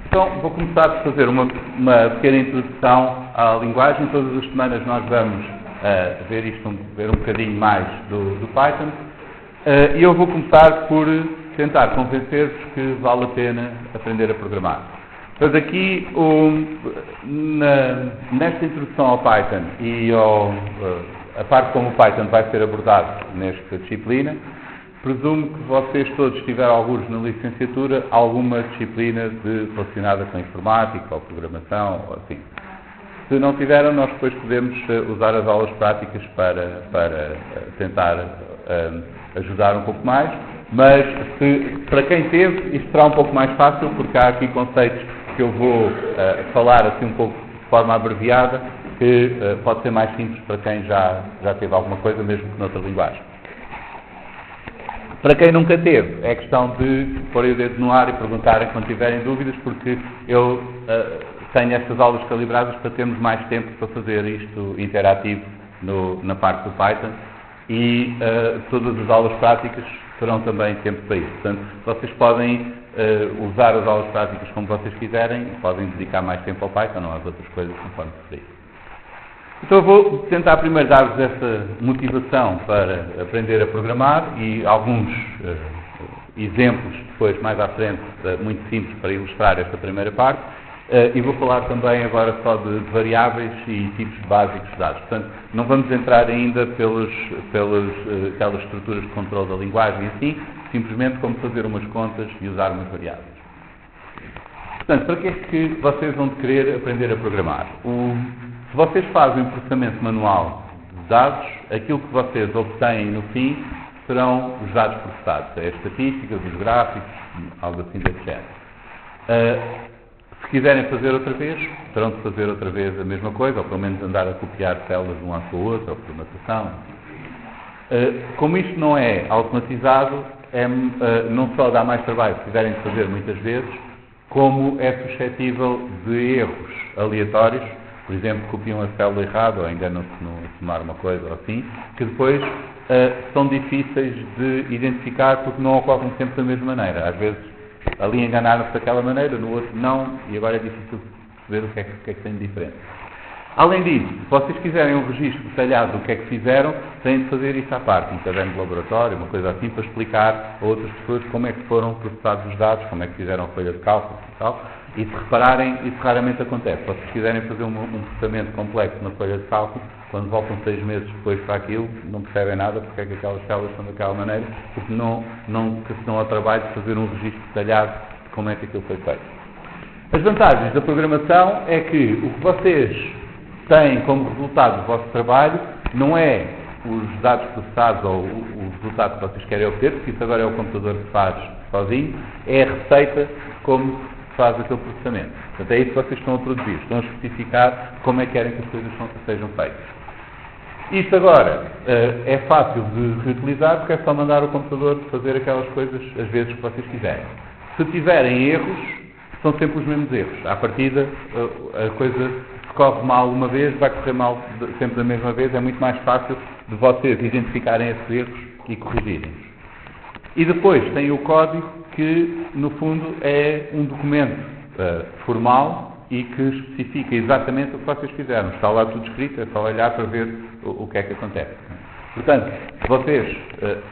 Então, vou começar por fazer uma pequena introdução à linguagem. Todas as semanas nós vamos ver um bocadinho mais do Python. E eu vou começar por tentar convencer-vos que vale a pena aprender a programar. Mas aqui, nesta introdução ao Python e a parte como o Python vai ser abordado nesta disciplina, presumo que vocês todos tiveram alguns na licenciatura, alguma disciplina relacionada com informática ou programação, ou assim. Se não tiveram, nós depois podemos usar as aulas práticas para tentar ajudar um pouco mais, mas para quem teve, isto será um pouco mais fácil, porque há aqui conceitos que eu vou falar assim um pouco de forma abreviada, que pode ser mais simples para quem já teve alguma coisa, mesmo que noutra linguagem. Para quem nunca teve, é questão de porem o dedo no ar e perguntarem quando tiverem dúvidas, porque eu tenho estas aulas calibradas para termos mais tempo para fazer isto interativo na parte do Python e todas as aulas práticas terão também tempo para isso. Portanto, vocês podem usar as aulas práticas como vocês quiserem, podem dedicar mais tempo ao Python ou às outras coisas conforme preferir. Então eu vou tentar primeiro dar-vos essa motivação para aprender a programar e alguns exemplos depois, mais à frente, muito simples para ilustrar esta primeira parte. E vou falar também agora só de variáveis e tipos básicos de dados. Portanto, não vamos entrar ainda pelas aquelas estruturas de controle da linguagem e assim, simplesmente como fazer umas contas e usar umas variáveis. Portanto, para que é que vocês vão querer aprender a programar? Se vocês fazem um processamento manual de dados, aquilo que vocês obtêm no fim serão os dados processados. É a estatística, os gráficos, algo assim desse género. Se quiserem fazer outra vez, terão de fazer outra vez a mesma coisa, ou pelo menos andar a copiar células de um lado para o outro, ou formatação. Como isto não é automatizado, não só dá mais trabalho se tiverem de fazer muitas vezes, como é suscetível de erros aleatórios. Por exemplo, copiam a célula errada ou enganam-se no somar uma coisa ou assim, que depois são difíceis de identificar porque não ocorrem sempre da mesma maneira. Às vezes, ali enganaram-se daquela maneira, no outro não, e agora é difícil perceber o que é que tem de diferente. Além disso, se vocês quiserem um registro detalhado do que é que fizeram, têm de fazer isso à parte, um caderno de laboratório, uma coisa assim, para explicar a outras pessoas como é que foram processados os dados, como é que fizeram a folha de cálculo e tal. E se repararem, isso raramente acontece. Se vocês quiserem fazer um processamento complexo na folha de cálculo, quando voltam 6 meses depois para aquilo, não percebem nada porque é que aquelas células são daquela maneira, porque não se dão ao trabalho de fazer um registro detalhado de como é que aquilo foi feito. As vantagens da programação é que o que vocês têm como resultado do vosso trabalho não é os dados processados ou o resultado que vocês querem obter, porque isso agora é o computador que faz sozinho, é a receita de como faz aquele processamento. Portanto, é isso que vocês estão a produzir, estão a especificar como é que querem que as coisas sejam feitas. Isto agora é fácil de reutilizar porque é só mandar o computador fazer aquelas coisas às vezes que vocês quiserem. Se tiverem erros, são sempre os mesmos erros. À partida, a coisa se corre mal uma vez, vai correr mal sempre da mesma vez, é muito mais fácil de vocês identificarem esses erros e corrigirem-os. E depois tem o código que, no fundo, é um documento formal e que especifica exatamente o que vocês fizeram. Está lá tudo escrito, é só olhar para ver o que é que acontece. Portanto, se vocês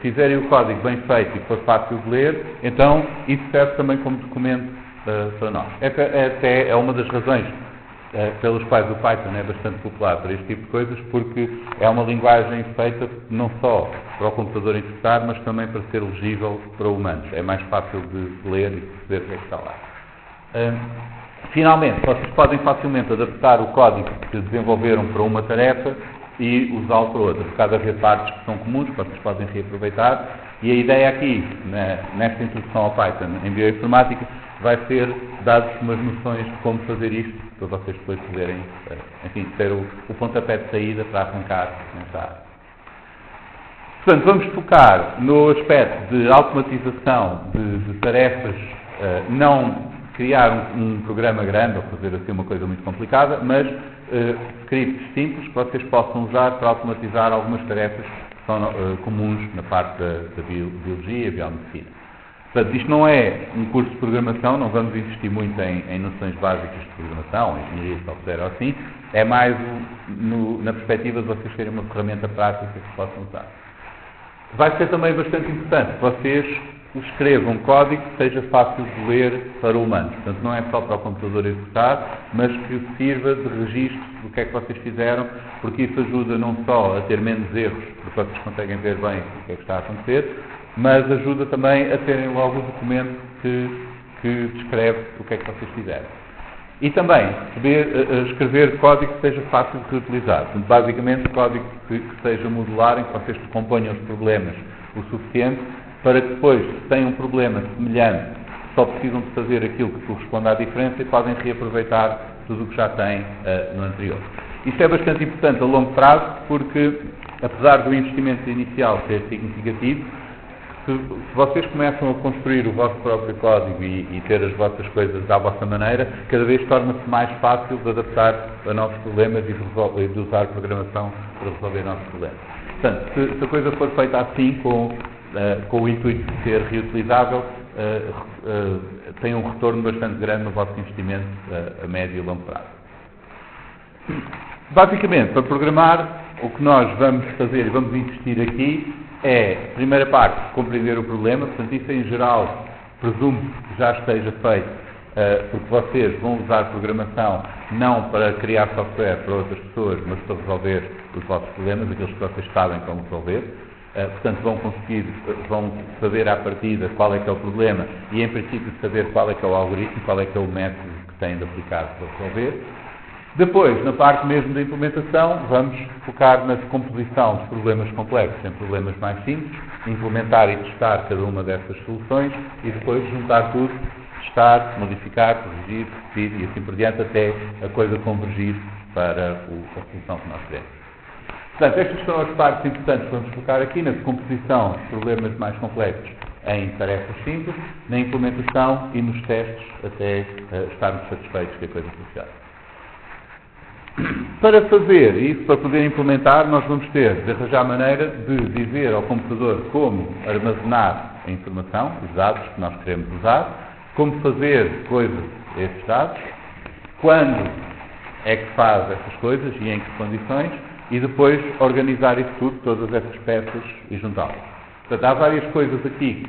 fizerem o código bem feito e for fácil de ler, então isso serve também como documento para nós. É uma das razões pelas quais o Python é bastante popular para este tipo de coisas, porque é uma linguagem feita não só para o computador interpretar, mas também para ser legível para humanos. É mais fácil de ler e perceber o que é que está lá. Finalmente, vocês podem facilmente adaptar o código que desenvolveram para uma tarefa e usá-lo para outra. Por causa de haver partes que são comuns, que vocês podem reaproveitar. E a ideia aqui, nesta introdução ao Python em bioinformática, vai ser dar-vos umas noções de como fazer isto, para vocês depois poderem, enfim, ter o pontapé de saída para arrancar nesta área. Portanto, vamos focar no aspecto de automatização de tarefas, não criar um programa grande ou fazer assim uma coisa muito complicada, mas scripts simples que vocês possam usar para automatizar algumas tarefas que são comuns na parte da biologia e biomedicina. Portanto, isto não é um curso de programação, não vamos investir muito em noções básicas de programação, engenharia de software ou assim, é mais na perspectiva de vocês terem uma ferramenta prática que possam usar. Vai ser também bastante importante que vocês escrevam código que seja fácil de ler para humanos. Portanto, não é só para o computador executar, mas que sirva de registro do que é que vocês fizeram, porque isso ajuda não só a ter menos erros, porque vocês conseguem ver bem o que é que está a acontecer, mas ajuda também a terem logo o documento que descreve o que é que vocês fizeram. E também escrever código que seja fácil de reutilizar. Portanto, basicamente, código que seja modular, em que vocês componham os problemas o suficiente para que depois, se têm um problema semelhante, só precisam de fazer aquilo que corresponde à diferença e podem reaproveitar tudo o que já têm no anterior. Isto é bastante importante a longo prazo, porque, apesar do investimento inicial ser significativo, se vocês começam a construir o vosso próprio código e ter as vossas coisas à vossa maneira, cada vez torna-se mais fácil de adaptar a novos problemas e de usar programação para resolver novos problemas. Portanto, se a coisa for feita assim, com o intuito de ser reutilizável, tem um retorno bastante grande no vosso investimento a médio e longo prazo. Basicamente, para programar, o que nós vamos fazer e vamos investir aqui é, primeira parte, compreender o problema. Portanto, isso em geral, presumo que já esteja feito, porque vocês vão usar programação não para criar software para outras pessoas, mas para resolver os vossos problemas, aqueles que vocês sabem como resolver. Portanto, vão saber à partida qual é que é o problema e, em princípio, saber qual é que é o algoritmo, qual é que é o método que têm de aplicar para resolver. Depois, na parte mesmo da implementação, vamos focar na decomposição dos problemas complexos em problemas mais simples, implementar e testar cada uma dessas soluções e depois juntar tudo, testar, modificar, corrigir, repetir e assim por diante, até a coisa convergir para a solução que nós queremos. Portanto, estas são as partes importantes que vamos focar aqui, na decomposição dos problemas mais complexos em tarefas simples, na implementação e nos testes, até estarmos satisfeitos que a coisa funcione. Para fazer isso, para poder implementar, nós vamos ter de arranjar maneira de dizer ao computador como armazenar a informação, os dados que nós queremos usar, como fazer coisas a esses dados, quando é que faz essas coisas e em que condições, e depois organizar isso tudo, todas essas peças, e juntá-las. Portanto, há várias coisas aqui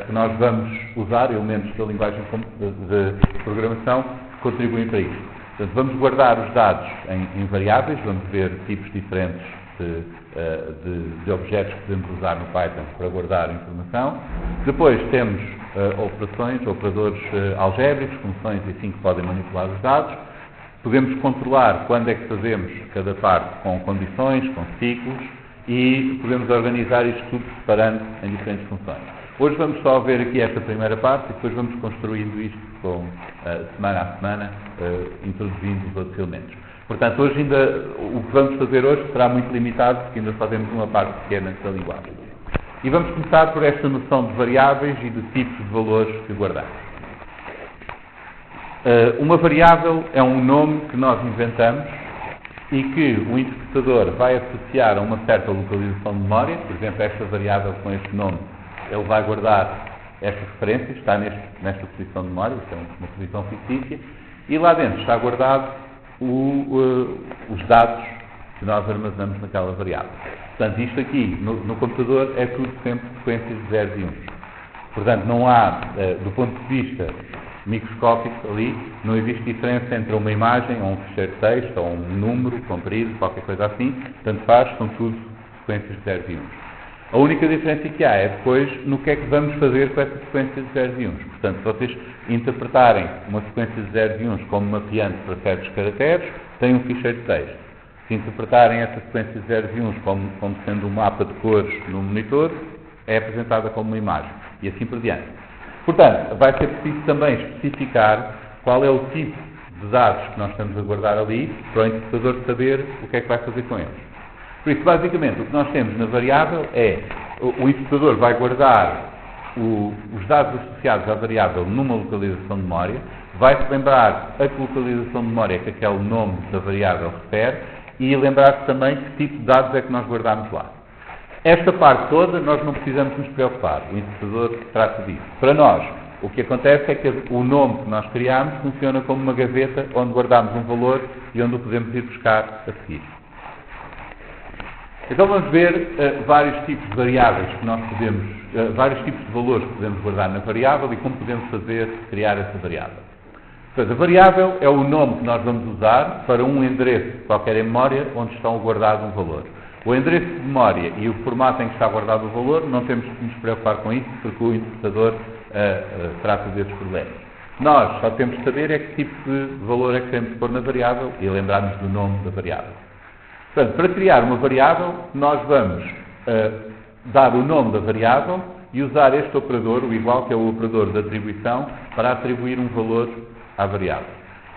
que nós vamos usar, elementos da linguagem de programação, que contribuem para isso. Portanto, vamos guardar os dados em variáveis, vamos ver tipos diferentes de objetos que podemos usar no Python para guardar informação. Depois temos operações, operadores algébricos, funções e assim que podem manipular os dados. Podemos controlar quando é que fazemos cada parte com condições, com ciclos, e podemos organizar isto tudo separando em diferentes funções. Hoje vamos só ver aqui esta primeira parte e depois vamos construindo isto semana a semana, introduzindo os outros elementos. Portanto, hoje o que vamos fazer hoje será muito limitado, porque ainda só temos uma parte pequena da linguagem. E vamos começar por esta noção de variáveis e de tipos de valores que guardamos. Uma variável é um nome que nós inventamos e que o interpretador vai associar a uma certa localização de memória. Por exemplo, esta variável com este nome, ele vai guardar esta referência, está nesta posição de memória, isto é uma posição fictícia, e lá dentro está guardado os dados que nós armazenamos naquela variável. Portanto, isto aqui no computador é tudo sempre sequências de zeros e uns. Portanto, não há, do ponto de vista microscópico ali, não existe diferença entre uma imagem ou um ficheiro de texto ou um número comprido, qualquer coisa assim, tanto faz, são tudo sequências de zeros e uns. A única diferença que há é depois no que é que vamos fazer com essa sequência de zeros e uns. Portanto, se vocês interpretarem uma sequência de zeros e uns como mapeando para certos caracteres, têm um ficheiro de texto. Se interpretarem essa sequência de zeros e uns como sendo um mapa de cores no monitor, é apresentada como uma imagem. E assim por diante. Portanto, vai ser preciso também especificar qual é o tipo de dados que nós estamos a guardar ali, para o interpretador saber o que é que vai fazer com eles. Por isso, basicamente, o que nós temos na variável é, o interpretador vai guardar os dados associados à variável numa localização de memória, vai-se lembrar a que localização de memória que aquele nome da variável refere e lembrar-se também que tipo de dados é que nós guardamos lá. Esta parte toda nós não precisamos nos preocupar, o interpretador trata disso. Para nós, o que acontece é que o nome que nós criamos funciona como uma gaveta onde guardamos um valor e onde o podemos ir buscar a seguir. Então vamos ver vários tipos de variáveis que nós podemos, vários tipos de valores que podemos guardar na variável e como podemos criar essa variável. Portanto, a variável é o nome que nós vamos usar para um endereço qualquer em memória onde está guardado um valor. O endereço de memória e o formato em que está guardado o valor, não temos que nos preocupar com isso, porque o interpretador trata desses problemas. Nós só temos que saber é que tipo de valor é que temos que pôr na variável e lembrar-nos do nome da variável. Portanto, para criar uma variável, nós vamos dar o nome da variável e usar este operador, o igual, que é o operador de atribuição, para atribuir um valor à variável.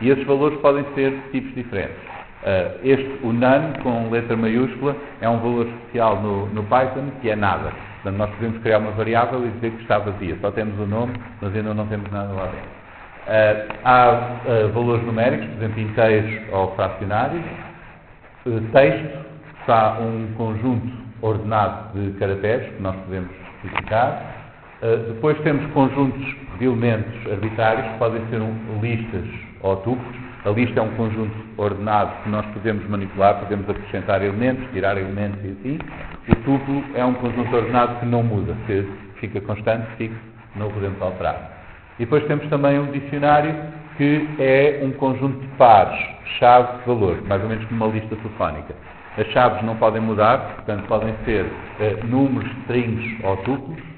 E esses valores podem ser de tipos diferentes. O none, com letra maiúscula, é um valor especial no Python, que é nada. Portanto, nós podemos criar uma variável e dizer que está vazia. Só temos o nome, mas ainda não temos nada lá dentro. Há valores numéricos, por exemplo, inteiros ou fracionários. Texto, está um conjunto ordenado de caracteres que nós podemos especificar. Depois temos conjuntos de elementos arbitrários, que podem ser listas ou tuplos. A lista é um conjunto ordenado que nós podemos manipular, podemos acrescentar elementos, tirar elementos e assim. O tuplo é um conjunto ordenado que não muda, que fica constante, fixo, não o podemos alterar. E depois temos também um dicionário, que é um conjunto de pares, chave, valor, mais ou menos como uma lista telefónica. As chaves não podem mudar, portanto podem ser números, strings ou tuplos.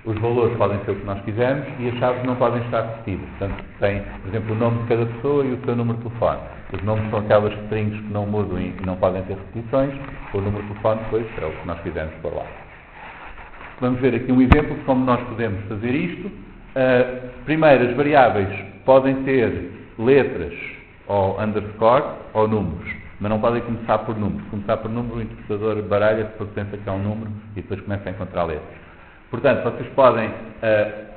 Os valores podem ser o que nós quisermos e as chaves não podem estar repetidas. Portanto, tem, por exemplo, o nome de cada pessoa e o seu número de telefone. Os nomes são aquelas strings que não mudam e não podem ter repetições. O número de telefone, depois, é o que nós quisermos pôr lá. Vamos ver aqui um exemplo de como nós podemos fazer isto. Primeiro, as variáveis podem ter letras ou underscore ou números, mas não podem começar por números. Se começar por número, o interpretador baralha-se porque pensa que é um número e depois começa a encontrar letras. Portanto, vocês podem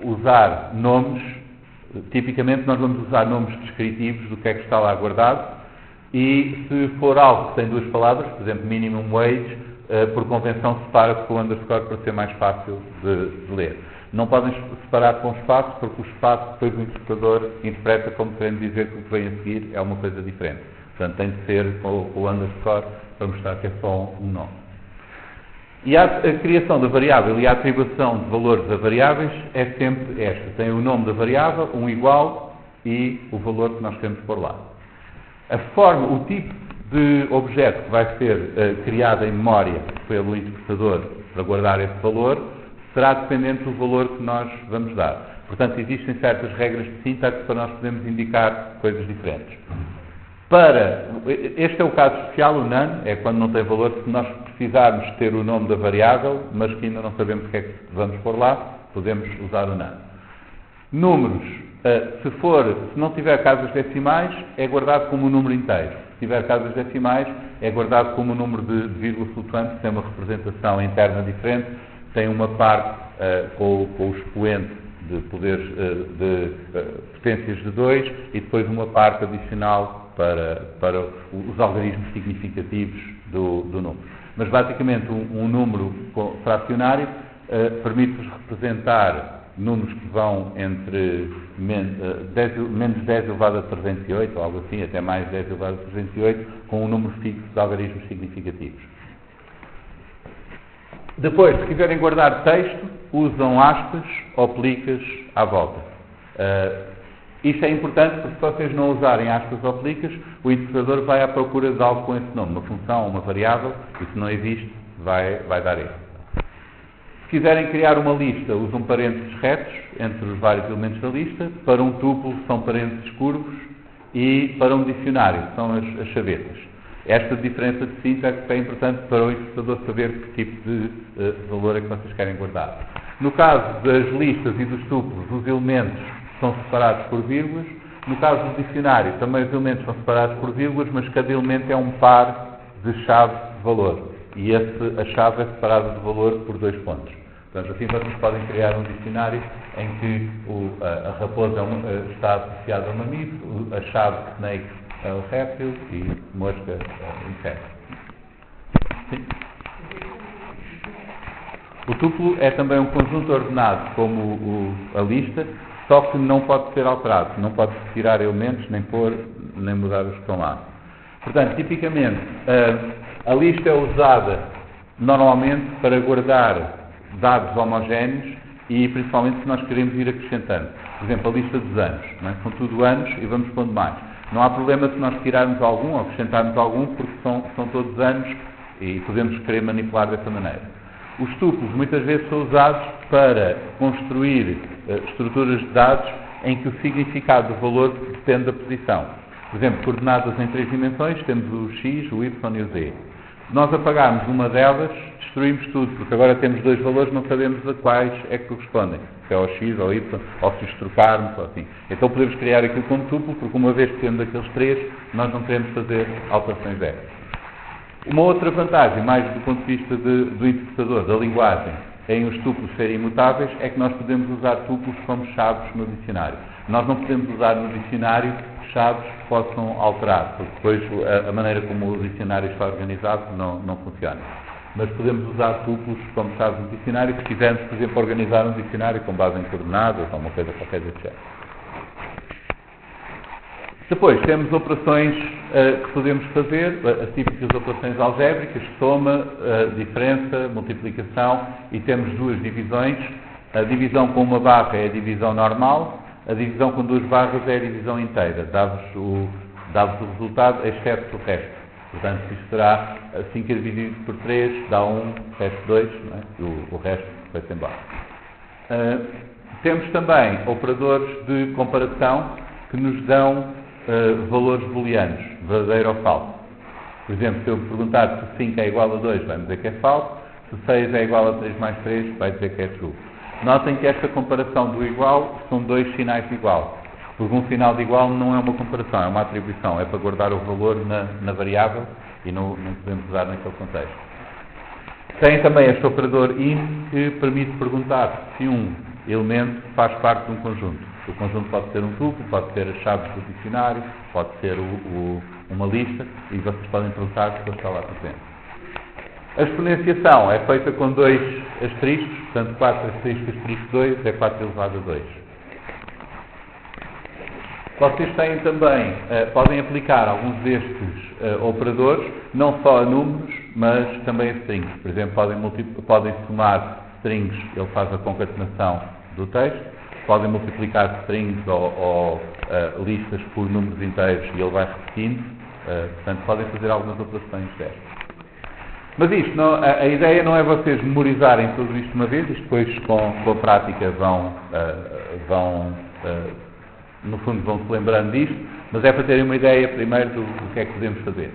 usar nomes, tipicamente nós vamos usar nomes descritivos do que é que está lá guardado, e se for algo que tem duas palavras, por exemplo, minimum wage, por convenção separa-se com o underscore para ser mais fácil de ler. Não podem separar com espaço, porque o espaço depois o interpretador interpreta como querendo dizer que o que vem a seguir é uma coisa diferente. Portanto, tem de ser com o underscore para mostrar que é só um nome. E a criação da variável e a atribuição de valores a variáveis é sempre esta. Tem o nome da variável, um igual e o valor que nós queremos pôr lá. A forma, o tipo de objeto que vai ser criado em memória pelo interpretador para guardar esse valor será dependente do valor que nós vamos dar. Portanto, existem certas regras de sintaxe para nós podermos indicar coisas diferentes. Este é o caso especial, o none, é quando não tem valor. Se nós precisarmos ter o nome da variável, mas que ainda não sabemos o que é que vamos pôr lá, podemos usar o none. Números, se não tiver casas decimais, é guardado como um número inteiro. Se tiver casas decimais, é guardado como um número de vírgula flutuante, que tem uma representação interna diferente, tem uma parte com o expoente de poderes de potências de 2 e depois uma parte adicional para os algarismos significativos do número. Mas basicamente um número fracionário permite-vos representar números que vão entre menos 10 elevado a 308, ou algo assim, até mais 10 elevado a 308, com um número fixo de algarismos significativos. Depois, se quiserem guardar texto, usam aspas ou pelicas à volta. Isto é importante porque se vocês não usarem aspas ou pelicas, o interpretador vai à procura de algo com esse nome, uma função, uma variável, e se não existe, vai dar erro. Se quiserem criar uma lista, usam parênteses retos entre os vários elementos da lista. Para um tuplo são parênteses curvos e para um dicionário são as chavetas. Esta diferença de sintaxe é importante para o interpretador saber que tipo de valor é que vocês querem guardar. No caso das listas e dos tuplos, os elementos são separados por vírgulas. No caso do dicionário, também os elementos são separados por vírgulas, mas cada elemento é um par de chave de valor. E a chave é separada de valor por 2 pontos. Portanto, assim vocês podem criar um dicionário em que a raposa está associada ao mamífero, a chave snake é o réptil e mosca é o inseto. Sim? O tuplo é também um conjunto ordenado como a lista, só que não pode ser alterado, não pode retirar elementos, nem pôr, nem mudar os que estão lá. Portanto, tipicamente, a lista é usada normalmente para guardar dados homogéneos e principalmente se nós queremos ir acrescentando. Por exemplo, a lista dos anos, não é? São tudo anos e vamos pondo mais. Não há problema se nós tirarmos algum ou acrescentarmos algum, porque são todos anos e podemos querer manipular dessa maneira. Os tuplos muitas vezes são usados para construir estruturas de dados em que o significado do valor depende da posição. Por exemplo, coordenadas em 3 dimensões, temos o x, o y e o z. Se nós apagarmos uma delas, destruímos tudo, porque agora temos 2 valores, não sabemos a quais é que correspondem. Se é ao x, ao y, ou se os trocarmos, ou assim. Então podemos criar aquilo como tuplo, porque uma vez que temos aqueles 3, nós não queremos fazer alterações dessas. Uma outra vantagem, mais do ponto de vista do interpretador, da linguagem, em os tuplos serem imutáveis, é que nós podemos usar tuplos como chaves no dicionário. Nós não podemos usar no dicionário chaves que possam alterar, porque depois a maneira como o dicionário está organizado não funciona. Mas podemos usar tuplos como chaves no dicionário, se quisermos, por exemplo, organizar um dicionário com base em coordenadas ou uma coisa qualquer desse género. Depois temos operações que podemos fazer, as típicas operações algébricas, soma, diferença, multiplicação, e temos 2 divisões. A divisão com uma barra é a divisão normal, a divisão com 2 barras é a divisão inteira, dá-vos o resultado, exceto o resto. Portanto, isto será 5 dividido por 3, dá 1, resto 2, não é? O resto vai-se embora. Temos também operadores de comparação que nos dão valores booleanos, verdadeiro ou falso. Por exemplo, se eu perguntar se 5 é igual a 2, vai dizer que é falso. Se 6 é igual a 3 mais 3, vai dizer que é true. Notem que esta comparação do igual são 2 sinais de igual. Porque um sinal de igual não é uma comparação, é uma atribuição. É para guardar o valor na variável e não podemos usar naquele contexto. Tem também este operador IN que permite perguntar se um elemento faz parte de um conjunto. O conjunto pode ser um tuplo, pode ser as chaves do dicionário, pode ser uma lista, e vocês podem perguntar se ele está lá presente. A exponenciação é feita com 2 asteriscos, portanto 4 asterisco 2 é 4 elevado a 2. Vocês têm também, podem aplicar alguns destes operadores, não só a números, mas também a strings. Por exemplo, podem somar strings, ele faz a concatenação do texto. Podem multiplicar strings ou listas por números inteiros e ele vai repetindo. Portanto, podem fazer algumas operações destas. Mas isto, a ideia não é vocês memorizarem tudo isto de uma vez, isto depois com a prática no fundo vão se lembrando disto, mas é para terem uma ideia primeiro do que é que podemos fazer.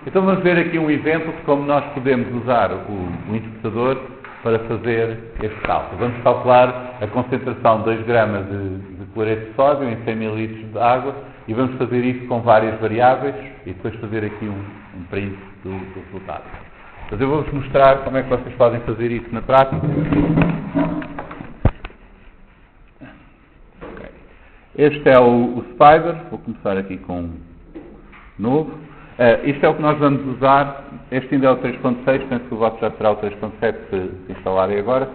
Então vamos ver aqui um exemplo de como nós podemos usar o interpretador para fazer este cálculo. Vamos calcular a concentração de 2 gramas de cloreto de sódio em 100 ml de água e vamos fazer isso com várias variáveis e depois fazer aqui um print do resultado. Mas eu vou-vos mostrar como é que vocês podem fazer isso na prática. Okay. Este é o Spider, vou começar aqui com um novo. Isto é o que nós vamos usar. Este ainda é o 3.6, penso que o vosso já será o 3.7 se instalarem agora.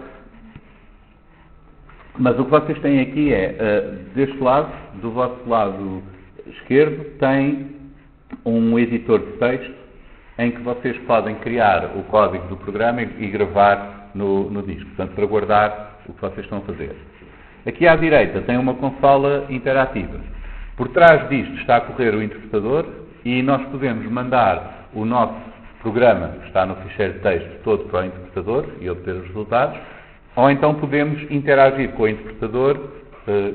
Mas o que vocês têm aqui é, deste lado, do vosso lado esquerdo, tem um editor de texto em que vocês podem criar o código do programa e gravar no disco, portanto, para guardar o que vocês estão a fazer. Aqui à direita tem uma consola interativa. Por trás disto está a correr o interpretador e nós podemos mandar o nosso programa, que está no ficheiro de texto, todo para o interpretador e obter os resultados, ou então podemos interagir com o interpretador,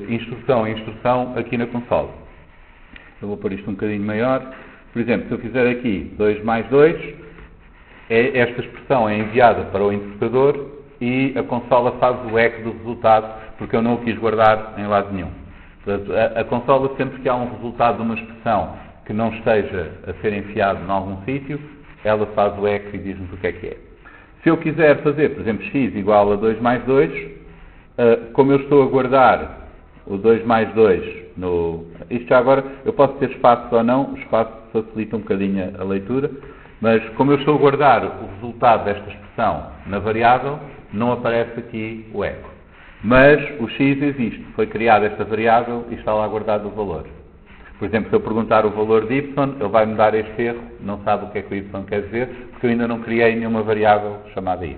instrução a instrução, aqui na consola. Eu vou pôr isto um bocadinho maior. Por exemplo, se eu fizer aqui 2 mais 2, esta expressão é enviada para o interpretador e a consola faz o eco do resultado, porque eu não o quis guardar em lado nenhum. Portanto, a consola, sempre que há um resultado de uma expressão que não esteja a ser enfiado em algum sítio, ela faz o eco e diz-nos o que é. Se eu quiser fazer, por exemplo, x igual a 2 mais 2, como eu estou a guardar o 2 mais 2 isto já agora, eu posso ter espaço ou não, o espaço facilita um bocadinho a leitura, mas como eu estou a guardar o resultado desta expressão na variável, não aparece aqui o eco. Mas o x existe, foi criada esta variável e está lá guardado o valor. Por exemplo, se eu perguntar o valor de y, ele vai me dar este erro, não sabe o que é que o y quer dizer, porque eu ainda não criei nenhuma variável chamada y.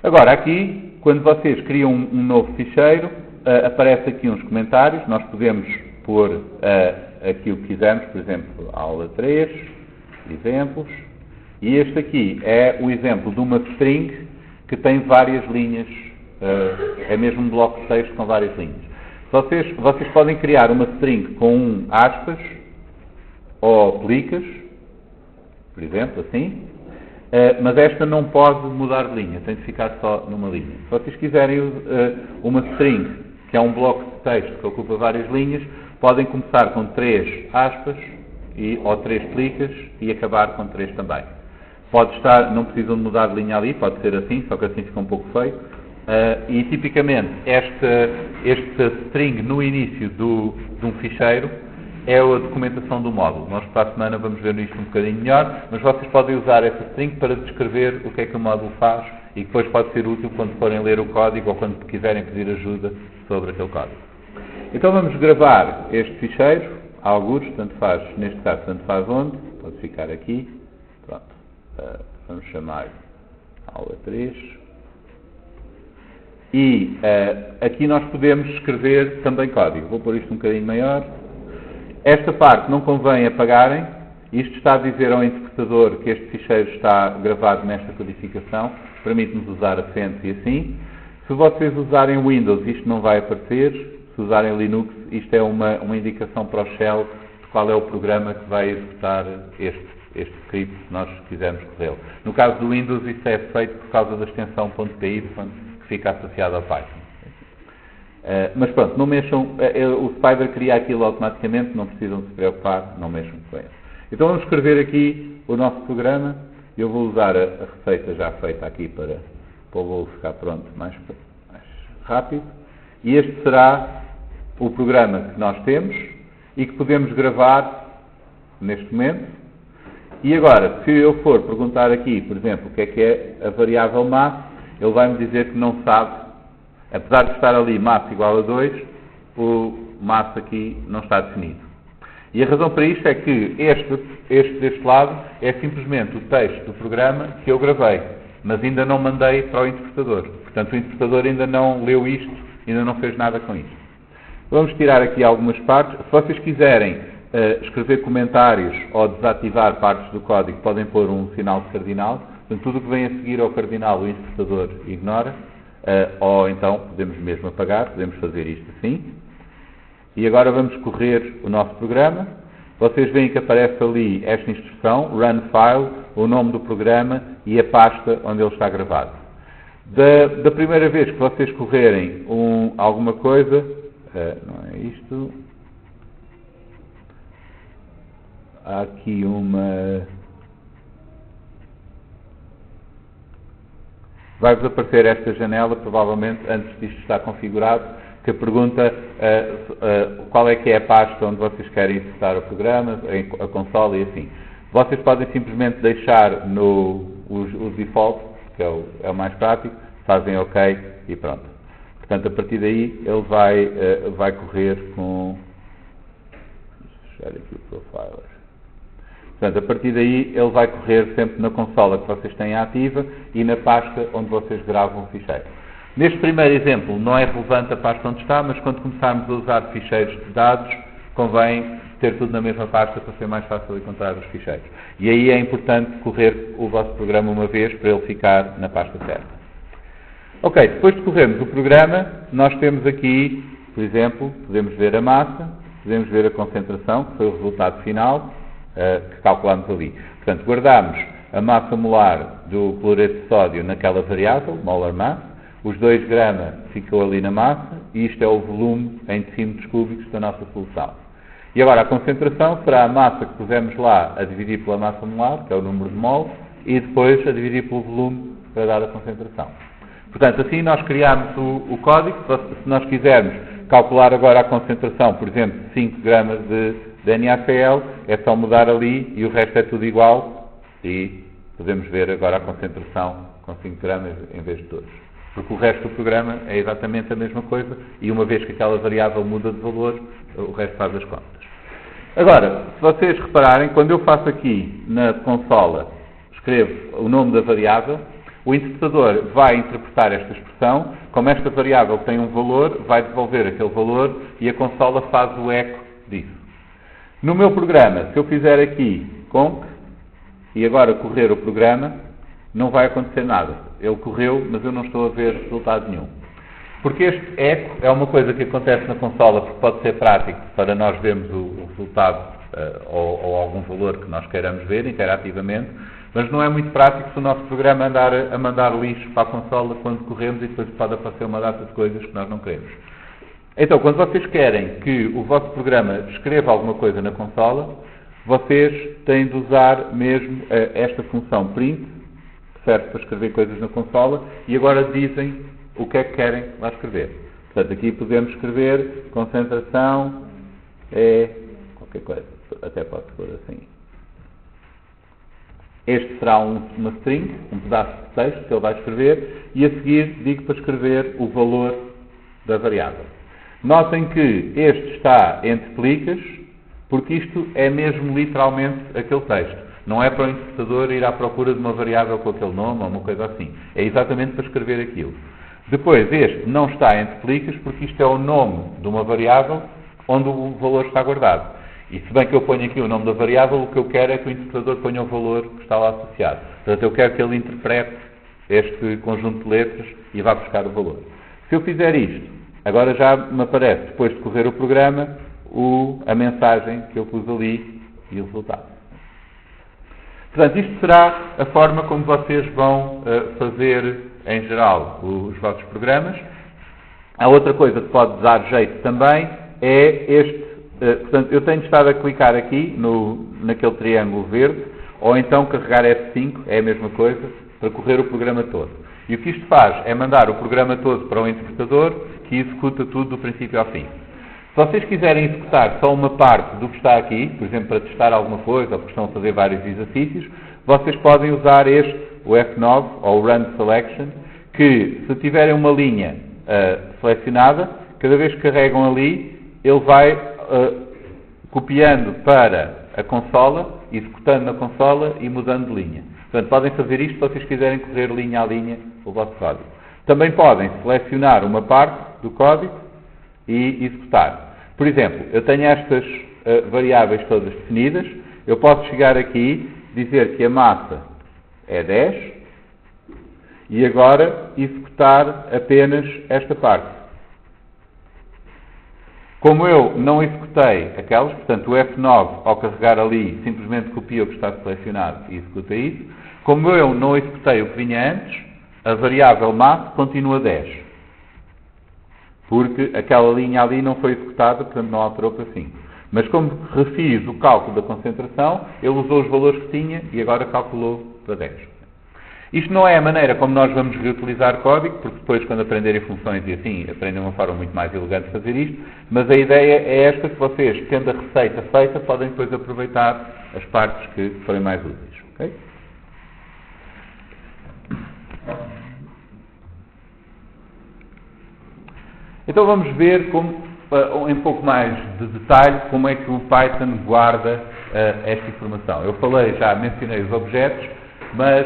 Agora, aqui, quando vocês criam um novo ficheiro, aparece aqui uns comentários, nós podemos pôr aqui o que quisermos, por exemplo, aula 3, exemplos, e este aqui é o exemplo de uma string que tem várias linhas, é mesmo um bloco de texto com várias linhas. Vocês podem criar uma string com aspas ou plicas, por exemplo, assim, mas esta não pode mudar de linha, tem de ficar só numa linha. Se vocês quiserem uma string, que é um bloco de texto que ocupa várias linhas, podem começar com 3 aspas ou 3 plicas e acabar com 3 também. Pode estar, não precisam de mudar de linha ali, pode ser assim, só que assim fica um pouco feio. E tipicamente esta string no início de um ficheiro é a documentação do módulo. Nós para a semana vamos ver isto um bocadinho melhor, mas vocês podem usar essa string para descrever o que é que o módulo faz e depois pode ser útil quando forem ler o código ou quando quiserem pedir ajuda sobre aquele código. Então vamos gravar este ficheiro, algures, tanto faz, neste caso, tanto faz onde, pode ficar aqui, pronto, vamos chamar aula 3. E aqui nós podemos escrever também código. Vou pôr isto um bocadinho maior. Esta parte não convém apagarem. Isto está a dizer ao interpretador que este ficheiro está gravado nesta codificação. Permite-nos usar acentos e assim. Se vocês usarem Windows, isto não vai aparecer. Se usarem Linux, isto é uma indicação para o shell de qual é o programa que vai executar este script, se nós quisermos corrê-lo. No caso do Windows, isso é feito por causa da extensão .py, que fica associado ao Python. Mas pronto, não mexam, o Spider cria aquilo automaticamente, não precisam se preocupar, não mexam com ele. Então vamos escrever aqui o nosso programa. Eu vou usar a receita já feita aqui para o bolo ficar pronto mais rápido. E este será o programa que nós temos e que podemos gravar neste momento. E agora, se eu for perguntar aqui, por exemplo, o que é a variável math, ele vai-me dizer que não sabe, apesar de estar ali math igual a 2, o math aqui não está definido. E a razão para isto é que este deste lado é simplesmente o texto do programa que eu gravei, mas ainda não mandei para o interpretador. Portanto, o interpretador ainda não leu isto, ainda não fez nada com isto. Vamos tirar aqui algumas partes. Se vocês quiserem escrever comentários ou desativar partes do código, podem pôr um sinal de cardinal. Portanto, tudo o que vem a seguir ao cardinal o interpretador ignora, ou então podemos mesmo apagar, podemos fazer isto assim. E agora vamos correr o nosso programa. Vocês veem que aparece ali esta instrução, run file, o nome do programa e a pasta onde ele está gravado. Da primeira vez que vocês correrem alguma coisa, não é isto, há aqui vai-vos aparecer esta janela, provavelmente antes disto estar configurado, que pergunta qual é que é a pasta onde vocês querem executar o programa, a consola e assim. Vocês podem simplesmente deixar o default, que é o mais prático, fazem OK e pronto. Portanto, a partir daí ele vai correr com... Deixa eu fechar aqui o profiler. Portanto, a partir daí ele vai correr sempre na consola que vocês têm ativa e na pasta onde vocês gravam o ficheiro. Neste primeiro exemplo não é relevante a pasta onde está, mas quando começarmos a usar ficheiros de dados, convém ter tudo na mesma pasta para ser mais fácil encontrar os ficheiros. E aí é importante correr o vosso programa uma vez para ele ficar na pasta certa. Ok, depois de corrermos o programa, nós temos aqui, por exemplo, podemos ver a massa, podemos ver a concentração, que foi o resultado final, que calculamos ali. Portanto, guardamos a massa molar do cloreto de sódio naquela variável, molar mass, os 2 gramas ficou ali na massa, e isto é o volume em decímetros cúbicos da nossa solução. E agora a concentração será a massa que pusemos lá a dividir pela massa molar, que é o número de mols, e depois a dividir pelo volume para dar a concentração. Portanto, assim nós criamos o código. Se nós quisermos calcular agora a concentração, por exemplo, de 5 gramas de NaCl, é só mudar ali e o resto é tudo igual e podemos ver agora a concentração com 5 gramas em vez de 2. Porque o resto do programa é exatamente a mesma coisa e uma vez que aquela variável muda de valor, o resto faz as contas. Agora, se vocês repararem, quando eu faço aqui na consola, escrevo o nome da variável, o interpretador vai interpretar esta expressão, como esta variável tem um valor, vai devolver aquele valor e a consola faz o eco disso. No meu programa, se eu fizer aqui conc e agora correr o programa, não vai acontecer nada. Ele correu, mas eu não estou a ver resultado nenhum. Porque este eco é uma coisa que acontece na consola porque pode ser prático para nós vermos o resultado ou algum valor que nós queiramos ver interativamente, mas não é muito prático se o nosso programa andar a mandar lixo para a consola quando corremos e depois pode aparecer uma data de coisas que nós não queremos. Então, quando vocês querem que o vosso programa escreva alguma coisa na consola, vocês têm de usar mesmo esta função print, que serve para escrever coisas na consola, e agora dizem o que é que querem lá escrever. Portanto, aqui podemos escrever concentração é qualquer coisa, até pode pôr assim. Este será uma string, um pedaço de texto que ele vai escrever, e a seguir digo para escrever o valor da variável. Notem que este está entre plicas, porque isto é mesmo literalmente aquele texto. Não é para o interpretador ir à procura de uma variável com aquele nome ou uma coisa assim. É exatamente para escrever aquilo. Depois, este não está entre plicas, porque isto é o nome de uma variável onde o valor está guardado. E se bem que eu ponho aqui o nome da variável, o que eu quero é que o interpretador ponha o valor que está lá associado. Portanto, eu quero que ele interprete este conjunto de letras e vá buscar o valor. Se eu fizer isto, agora já me aparece, depois de correr o programa, a mensagem que eu pus ali e o resultado. Portanto, isto será a forma como vocês vão fazer, em geral, os vossos programas. A outra coisa que pode dar jeito também é este. Portanto, eu tenho estado a clicar aqui naquele triângulo verde, ou então carregar F5, é a mesma coisa, para correr o programa todo. E o que isto faz é mandar o programa todo para o interpretador, que executa tudo do princípio ao fim. Se vocês quiserem executar só uma parte do que está aqui, por exemplo, para testar alguma coisa, ou porque estão a fazer vários exercícios, vocês podem usar o F9, ou o Run Selection, que se tiverem uma linha selecionada, cada vez que carregam ali, ele vai copiando para a consola, executando na consola e mudando de linha. Portanto, podem fazer isto se vocês quiserem correr linha a linha o vosso código. Também podem selecionar uma parte do código e executar. Por exemplo, eu tenho estas variáveis todas definidas, eu posso chegar aqui, dizer que a massa é 10 e agora executar apenas esta parte. Como eu não executei aquelas, portanto o F9 ao carregar ali simplesmente copia o que está selecionado e executa isso, como eu não executei o que vinha antes, a variável massa continua 10. Porque aquela linha ali não foi executada, portanto não alterou para 5. Mas como refiz o cálculo da concentração, ele usou os valores que tinha e agora calculou para 10. Isto não é a maneira como nós vamos reutilizar código, porque depois, quando aprenderem funções e assim, aprendem uma forma muito mais elegante de fazer isto, mas a ideia é esta, que vocês, tendo a receita feita, podem depois aproveitar as partes que forem mais úteis. Okay? Então vamos ver em um pouco mais de detalhe como é que o Python guarda esta informação. Eu mencionei os objetos, mas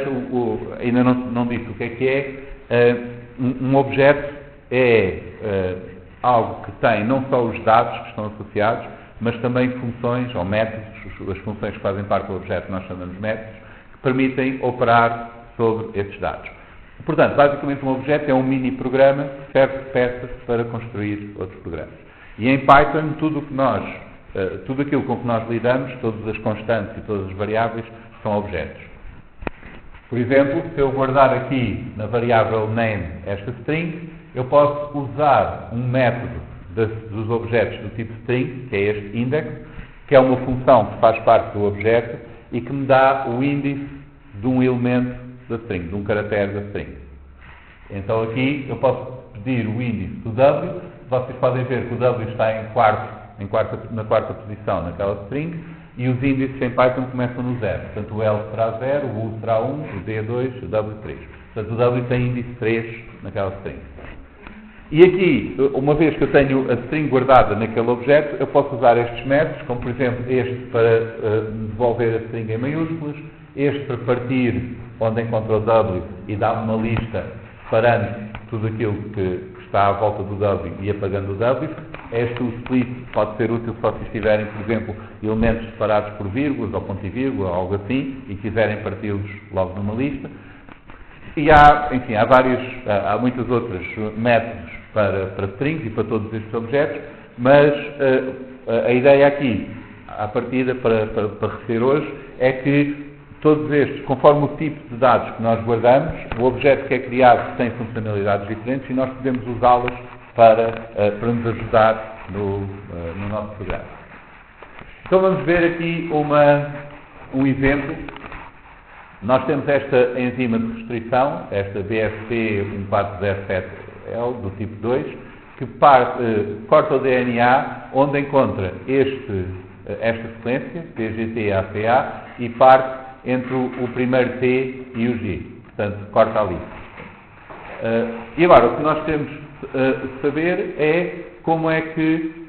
ainda não disse o que é. Um objeto é algo que tem não só os dados que estão associados, mas também funções ou métodos, as funções que fazem parte do objeto nós chamamos de métodos, que permitem operar sobre esses dados. Portanto, basicamente um objeto é um mini programa que serve de peças para construir outros programas. E em Python tudo aquilo com que nós lidamos, todas as constantes e todas as variáveis, são objetos. Por exemplo, se eu guardar aqui na variável name esta string, eu posso usar um método dos objetos do tipo string, que é este index, que é uma função que faz parte do objeto e que me dá o índice de um elemento da string, de um caractere da string. Então aqui eu posso pedir o índice do W, vocês podem ver que o W está na quarta posição naquela string, e os índices em Python começam no 0. Portanto, o L será 0, o U será 1, o D 2, o W 3. Portanto, o W tem índice 3 naquela string. E aqui, uma vez que eu tenho a string guardada naquele objeto, eu posso usar estes métodos, como por exemplo este para devolver a string em maiúsculas, este para partir onde encontra o W e dá-me uma lista separando tudo aquilo que está à volta do W e apagando o W. Este o split pode ser útil se vocês tiverem, por exemplo, elementos separados por vírgulas ou ponto e vírgula, ou algo assim, e quiserem parti-los logo numa lista. E há muitos outros métodos para strings e para todos estes objetos, mas a ideia aqui, à partida, para receber hoje, é que todos estes, conforme o tipo de dados que nós guardamos, o objeto que é criado tem funcionalidades diferentes e nós podemos usá-los para nos ajudar no nosso programa. Então vamos ver aqui um exemplo. Nós temos esta enzima de restrição, esta BFP 1407L do tipo 2, que corta o DNA onde encontra esta sequência, TGT-ACA, e parte entre o primeiro T e o G. Portanto, corta ali. E agora, o que nós temos de saber é como é que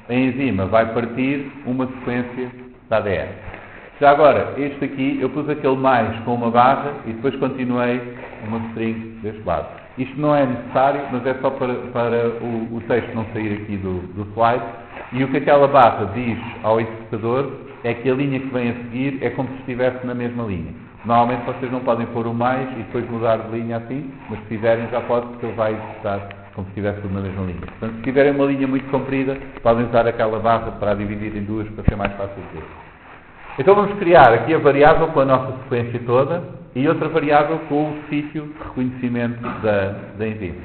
a enzima vai partir uma sequência de ADN. Já agora, este aqui, eu pus aquele mais com uma barra e depois continuei uma string deste lado. Isto não é necessário, mas é só para o texto não sair aqui do slide. E o que aquela barra diz ao interpretador é que a linha que vem a seguir é como se estivesse na mesma linha. Normalmente vocês não podem pôr o mais e depois mudar de linha assim, mas se fizerem já pode, porque ele vai executar como se estivesse tudo na mesma linha. Portanto, se tiverem uma linha muito comprida, podem usar aquela barra para a dividir em duas para ser mais fácil de ver. Então vamos criar aqui a variável com a nossa sequência toda e outra variável com o sítio de reconhecimento da enzima.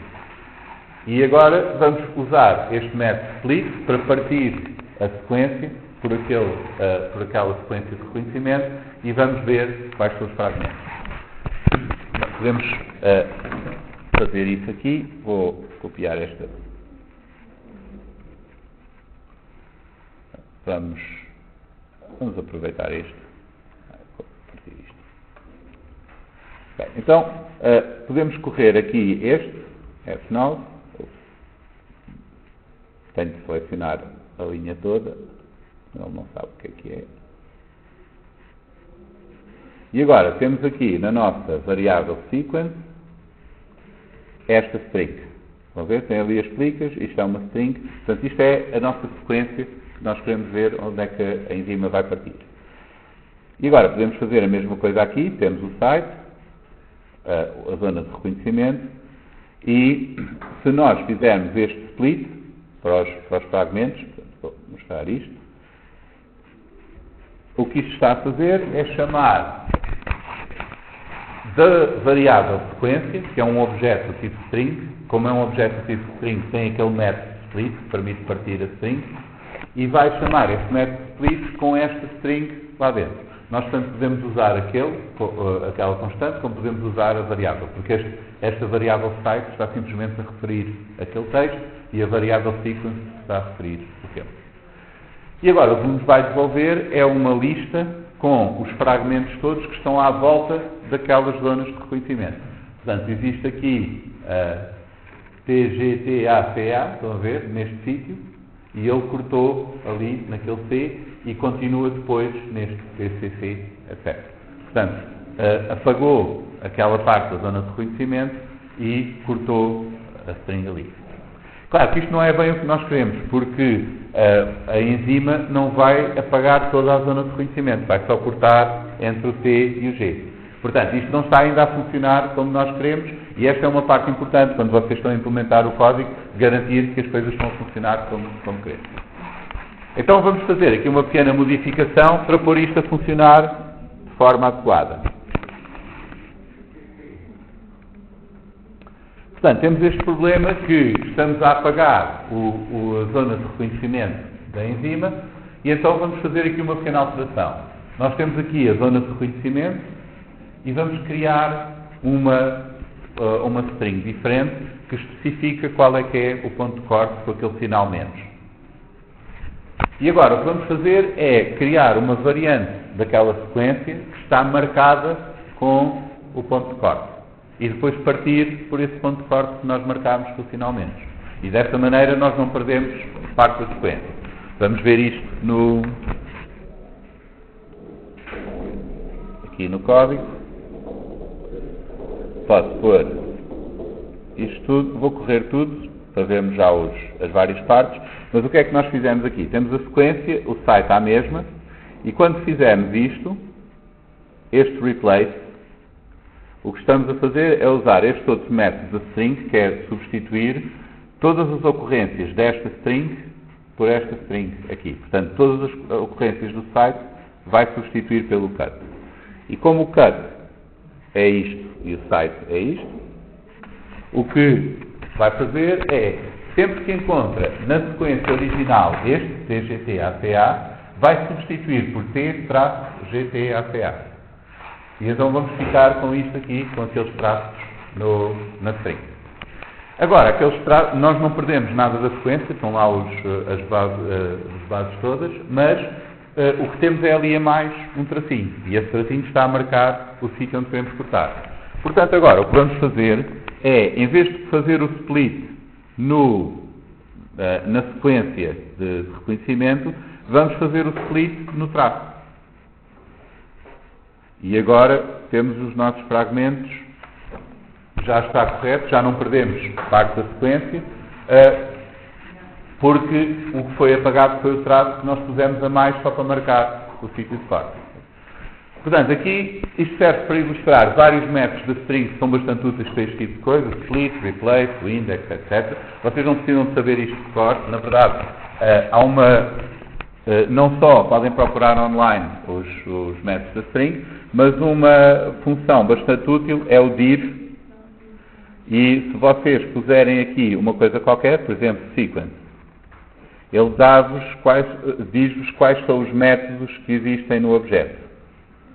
E agora vamos usar este método split para partir a sequência por aquela sequência de reconhecimento e vamos ver quais são os fragmentos. Podemos fazer isso aqui. Vou copiar esta. Vamos aproveitar isto. Bem, então, podemos correr aqui este, F9. Tenho de selecionar a linha toda. Ele não sabe o que é. E agora, temos aqui na nossa variável sequence esta string. Vão ver? Tem ali as explicas, isto é uma string. Portanto, isto é a nossa sequência que nós queremos ver onde é que a enzima vai partir. E agora, podemos fazer a mesma coisa aqui. Temos o site, a zona de reconhecimento, e se nós fizermos este split para os fragmentos, portanto, vou mostrar isto, o que isto está a fazer é chamar da variável sequência, que é um objeto do tipo string. Como é um objeto do tipo string, tem aquele método split que permite partir a string, e vai chamar este método split com esta string lá dentro. Nós, tanto podemos usar aquela constante, como podemos usar a variável, porque esta variável site está simplesmente a referir aquele texto e a variável sequence está a referir o tempo. E agora o que nos vai devolver é uma lista com os fragmentos todos que estão à volta daquelas zonas de reconhecimento. Portanto, existe aqui a TGT-ACA, estão a ver, neste sítio, e ele cortou ali naquele C e continua depois neste TCC, etc. Portanto, apagou aquela parte da zona de reconhecimento e cortou a string ali. Claro que isto não é bem o que nós queremos, porque a enzima não vai apagar toda a zona de reconhecimento, vai só cortar entre o T e o G. Portanto, isto não está ainda a funcionar como nós queremos, e esta é uma parte importante, quando vocês estão a implementar o código, garantir que as coisas estão a funcionar como queremos. Então vamos fazer aqui uma pequena modificação para pôr isto a funcionar de forma adequada. Portanto, temos este problema que estamos a apagar a zona de reconhecimento da enzima, e então vamos fazer aqui uma pequena alteração. Nós temos aqui a zona de reconhecimento e vamos criar uma string diferente que especifica qual é que é o ponto de corte com aquele sinal menos. E agora o que vamos fazer é criar uma variante daquela sequência que está marcada com o ponto de corte. E depois partir por esse ponto de corte que nós marcámos com o sinal menos. E desta maneira nós não perdemos parte da sequência. Vamos ver isto aqui no código. Posso pôr isto tudo, vou correr tudo para vermos já as várias partes. Mas o que é que nós fizemos aqui? Temos a sequência, o site à mesma, e quando fizermos isto, este replace, o que estamos a fazer é usar este outro método de string, que é substituir todas as ocorrências desta string por esta string aqui. Portanto, todas as ocorrências do site vai substituir pelo cut. E como o cut é isto e o site é isto, o que vai fazer é, sempre que encontra na sequência original este tgtaca, vai substituir por t-gtaca. E então vamos ficar com isto aqui, com aqueles traços na string. Agora, aqueles traços, nós não perdemos nada da sequência, estão lá as bases todas, mas o que temos é ali a mais um tracinho. E esse tracinho está a marcar o sítio onde queremos cortar. Portanto, agora, o que vamos fazer é, em vez de fazer o split na sequência de reconhecimento, vamos fazer o split no traço. E agora temos os nossos fragmentos, já está correto, já não perdemos parte da sequência, porque o que foi apagado foi o traço que nós pusemos a mais só para marcar o sítio de corte. Portanto, aqui isto serve para ilustrar vários métodos de string que são bastante úteis para este tipo de coisa, split, replace, o index, etc. Vocês não precisam de saber isto de cor, na verdade, não só podem procurar online os métodos de string, mas uma função bastante útil é o dir. E se vocês puserem aqui uma coisa qualquer, por exemplo, sequence, ele diz-vos quais são os métodos que existem no objeto.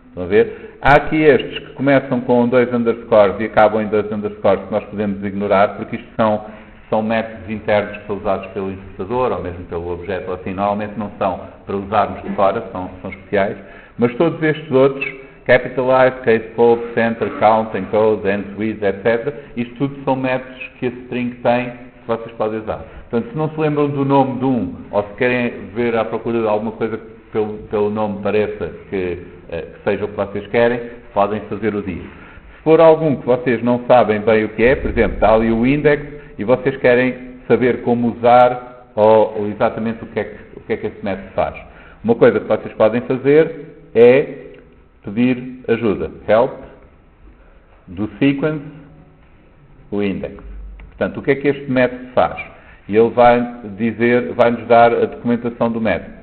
Estão a ver? Há aqui estes que começam com 2 underscores e acabam em 2 underscores que nós podemos ignorar, porque isto são métodos internos que são usados pelo interpretador ou mesmo pelo objeto, ou assim, normalmente não são para usarmos de fora, são especiais. Mas todos estes outros, capitalize, case scope, center, count, encode, end, with, etc., isto tudo são métodos que a string tem que vocês podem usar. Portanto, se não se lembram do nome de um, ou se querem ver à procura de alguma coisa que pelo nome pareça que seja o que vocês querem, podem fazer o dir. Se for algum que vocês não sabem bem o que é, por exemplo, está ali o index e vocês querem saber como usar ou exatamente o que é que esse método faz. Uma coisa que vocês podem fazer é pedir ajuda. Help, do sequence, o index. Portanto, o que é que este método faz? E ele vai-nos dar a documentação do método.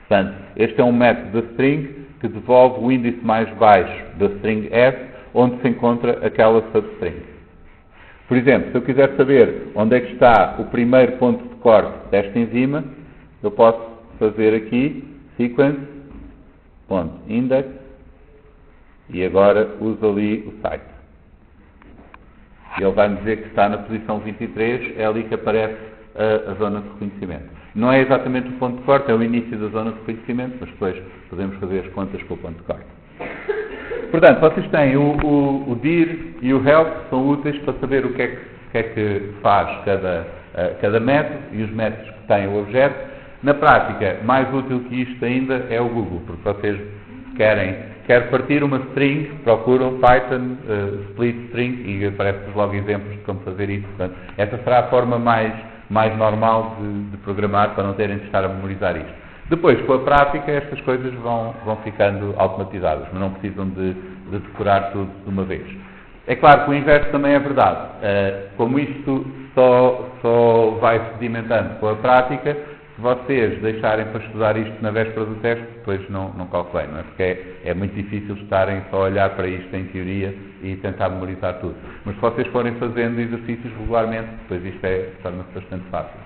Portanto, este é um método da string que devolve o índice mais baixo da string S, onde se encontra aquela substring. Por exemplo, se eu quiser saber onde é que está o primeiro ponto de corte desta enzima, eu posso fazer aqui sequence.index e agora uso ali o site. E ele vai-me dizer que está na posição 23, é ali que aparece a zona de reconhecimento. Não é exatamente o ponto de corte, é o início da zona de reconhecimento, mas depois podemos fazer as contas com o ponto de corte. Portanto, vocês têm o dir e o help, são úteis para saber o que é que faz cada método e os métodos que têm o objeto. Na prática, mais útil que isto ainda é o Google, porque vocês quer partir uma string, procuram Python, split string, e aparecem logo exemplos de como fazer isso. Portanto, essa será a forma mais normal de programar, para não terem de estar a memorizar isto. Depois, com a prática, estas coisas vão ficando automatizadas, mas não precisam de decorar tudo de uma vez. É claro que o inverso também é verdade. Como isto só vai sedimentando com a prática, se vocês deixarem para estudar isto na véspera do teste, depois não corre bem, não é? Porque é muito difícil estarem só a olhar para isto em teoria e tentar memorizar tudo. Mas se vocês forem fazendo exercícios regularmente, depois isto torna-se bastante fácil.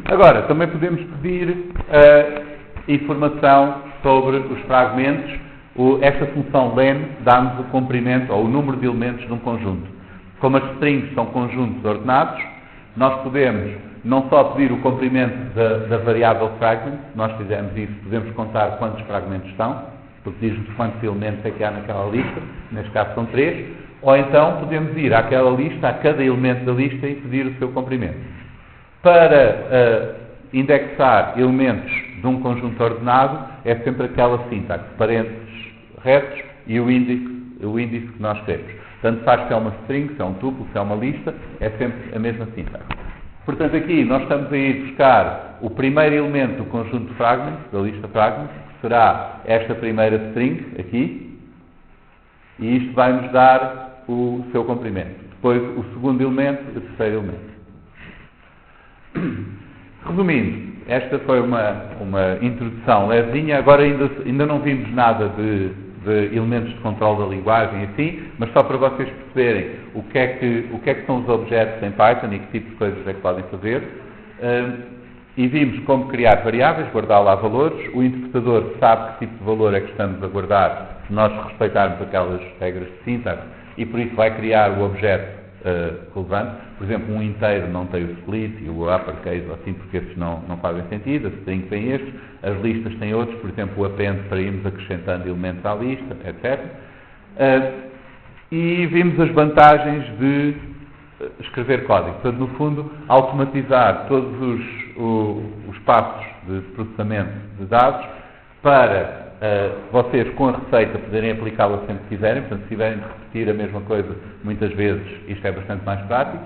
Agora, também podemos pedir informação sobre os fragmentos. Esta função len dá-nos o comprimento ou o número de elementos de um conjunto. Como as strings são conjuntos ordenados, nós podemos não só pedir o comprimento da variável fragment, se nós fizermos isso, podemos contar quantos fragmentos são, porque diz-nos quantos elementos é que há naquela lista, neste caso são 3, ou então podemos ir àquela lista, a cada elemento da lista e pedir o seu comprimento. Para indexar elementos de um conjunto ordenado, é sempre aquela sintaxe, parênteses retos e o índice que nós queremos. Tanto faz se é uma string, se é um tuple, se é uma lista, é sempre a mesma sintaxe. Portanto, aqui nós estamos a ir buscar o primeiro elemento do conjunto fragments, da lista fragments, que será esta primeira string, aqui, e isto vai nos dar o seu comprimento. Depois, o segundo elemento e o terceiro elemento. Resumindo, esta foi uma introdução levezinha. Agora ainda não vimos nada de elementos de controle da linguagem assim, mas só para vocês perceberem o que é que são os objetos em Python e que tipo de coisas é que podem fazer. E vimos como criar variáveis, guardar lá valores. O interpretador sabe que tipo de valor é que estamos a guardar se nós respeitarmos aquelas regras de sintaxe e por isso vai criar o objeto relevante. Por exemplo, um inteiro não tem o split e o uppercase assim, porque esses não fazem sentido. A string tem estes, as listas têm outros, por exemplo, o append para irmos acrescentando elementos à lista, etc. E vimos as vantagens de escrever código. Portanto, no fundo, automatizar todos os passos de processamento de dados para vocês, com a receita, poderem aplicá-la sempre que quiserem. Portanto, se tiverem de repetir a mesma coisa muitas vezes, isto é bastante mais prático.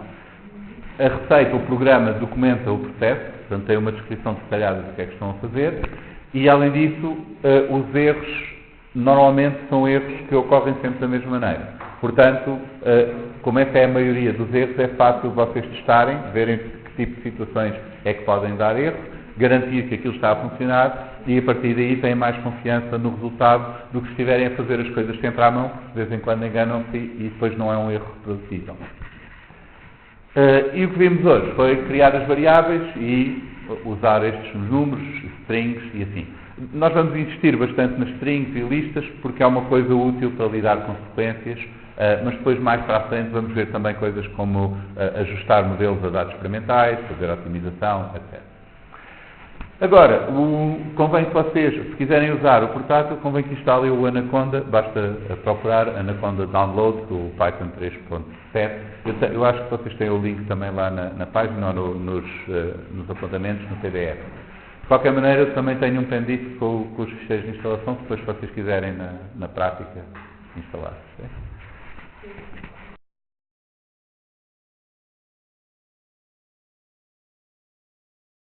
A receita, o programa, documenta o processo, portanto, tem uma descrição detalhada do que é que estão a fazer. E, além disso, os erros, normalmente, são erros que ocorrem sempre da mesma maneira. Portanto, como essa é a maioria dos erros, é fácil vocês testarem, verem que tipo de situações é que podem dar erro, garantir que aquilo está a funcionar e, a partir daí, têm mais confiança no resultado do que se estiverem a fazer as coisas sempre à mão, porque de vez em quando enganam-se e depois não é um erro reproduzível. E o que vimos hoje foi criar as variáveis e usar estes números, strings e assim. Nós vamos insistir bastante nas strings e listas porque é uma coisa útil para lidar com sequências, mas depois mais para a frente vamos ver também coisas como ajustar modelos a dados experimentais, fazer otimização, etc. Agora, convém que vocês, se quiserem usar o portátil, convém que instalem o Anaconda, basta procurar Anaconda Download, do Python 3.7. Eu acho que vocês têm o link também lá na página ou nos apontamentos, no PDF. De qualquer maneira, eu também tenho um pendrive com os ficheiros de instalação, se depois vocês quiserem na prática instalar. Okay?